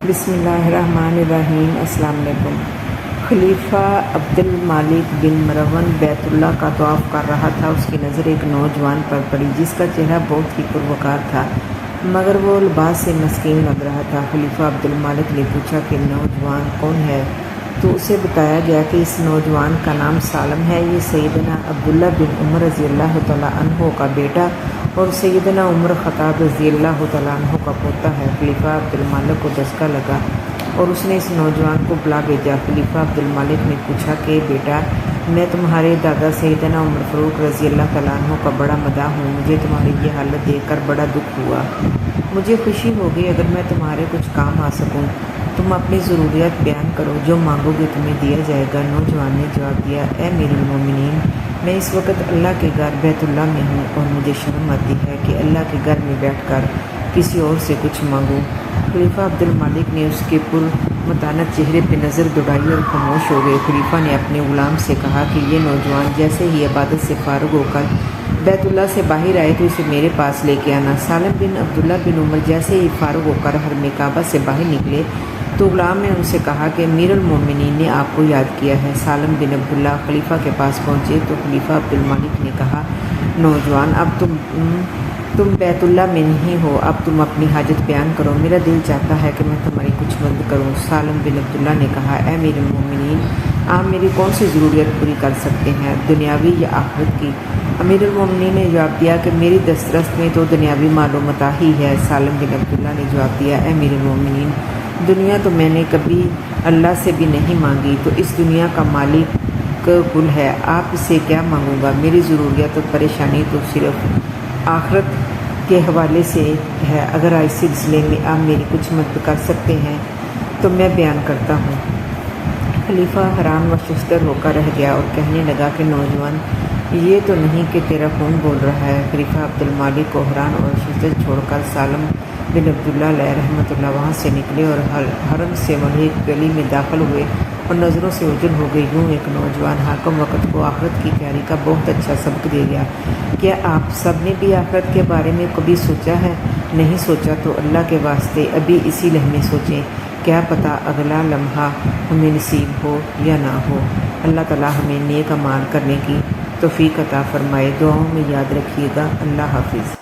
بسم اللہ الرحمن الرحیم۔ السلام علیکم۔ خلیفہ عبد المالک بن مروان بیت اللہ کا طواف کر رہا تھا۔ اس کی نظر ایک نوجوان پر پڑی جس کا چہرہ بہت ہی پروکار تھا مگر وہ لباس سے مسکین لگ رہا تھا۔ خلیفہ عبد المالک نے پوچھا کہ نوجوان کون ہے؟ تو اسے بتایا گیا کہ اس نوجوان کا نام سالم ہے۔ یہ سیدنا عبداللہ بن عمر رضی اللہ تعالیٰ عنہ کا بیٹا اور سیدنا عمر خطاب رضی اللہ تعالیٰ عنہ کا پوتا ہے۔ خلیفہ عبد المالک کو دھچکا لگا اور اس نے اس نوجوان کو بلا بھیجا۔ خلیفہ عبد المالک نے پوچھا کہ بیٹا، میں تمہارے دادا سیدنا عمر فاروق رضی اللہ تعالیٰ عنہ کا بڑا مداح ہوں۔ مجھے تمہاری یہ حالت دیکھ کر بڑا دکھ ہوا۔ مجھے خوشی ہوگی اگر میں تمہارے کچھ کام آ سکوں۔ تم اپنی ضروریات بیان کرو، جو مانگو گے تمہیں دیا جائے گا۔ نوجوان نے جواب دیا، اے امیر المومنین، میں اس وقت اللہ کے گھر بیت اللہ میں ہوں اور مجھے شرم آتی ہے کہ اللہ کے گھر میں بیٹھ کر کسی اور سے کچھ مانگوں۔ خلیفہ عبد المالک نے اس کے پرمتانت چہرے پہ نظر دوڑائی اور خاموش ہو گئے۔ خلیفہ نے اپنے غلام سے کہا کہ یہ نوجوان جیسے ہی عبادت سے فارغ ہو کر بیت اللہ سے باہر آئے تو اسے میرے پاس لے کے آنا۔ سالم بن عبداللہ بن عمر جیسے ہی فارغ ہو کر حرم کعبہ سے باہر نکلے تو غلام نے ان سے کہا کہ امیر المومنین نے آپ کو یاد کیا ہے۔ سالم بن عبداللہ خلیفہ کے پاس پہنچے تو خلیفہ عبد المالک نے کہا، نوجوان، اب تم بیت اللہ میں نہیں ہو، اب تم اپنی حاجت بیان کرو۔ میرا دل چاہتا ہے کہ میں تمہاری کچھ مدد کروں۔ سالم بن عبداللہ نے کہا، اے امیر المومنین، آپ میری کون سی ضروریت پوری کر سکتے ہیں، دنیاوی یا آخرت کی؟ امیر المومنین نے جواب دیا کہ میری دسترس میں تو دنیاوی مال و متاع ہی ہے۔ سالم بن عبداللہ نے جواب دیا، اے امیر المومنین، دنیا تو میں نے کبھی اللہ سے بھی نہیں مانگی، تو اس دنیا کا مالک کل ہے، آپ سے کیا مانگوں گا؟ میری ضروریات اور پریشانی تو صرف آخرت کے حوالے سے ہے۔ اگر اس سلسلے میں آپ میری کچھ مدد کر سکتے ہیں تو میں بیان کرتا ہوں۔ خلیفہ حیران و ششدر ہو کر رہ گیا اور کہنے لگا کہ نوجوان، یہ تو نہیں کہ تیرا خون بول رہا ہے۔ خلیفہ عبد المالک کو حیران اور ششدر چھوڑ کر سالم بن عبداللہ علیہ رحمۃ اللہ وہاں سے نکلے اور حرم سے ملحق گلی میں داخل ہوئے اور نظروں سے اوجھل ہو گئی۔ یوں ایک نوجوان حاکم وقت کو آخرت کی تیاری کا بہت اچھا سبق دے گیا۔ کیا آپ سب نے بھی آخرت کے بارے میں کبھی سوچا ہے؟ نہیں سوچا تو اللہ کے واسطے ابھی اسی لمحے سوچیں، کیا پتہ اگلا لمحہ ہمیں نصیب ہو یا نہ ہو۔ اللہ تعالیٰ ہمیں نیک اعمال کرنے کی توفیق عطا فرمائے۔ دعاؤں میں یاد رکھیے گا۔ اللہ حافظ۔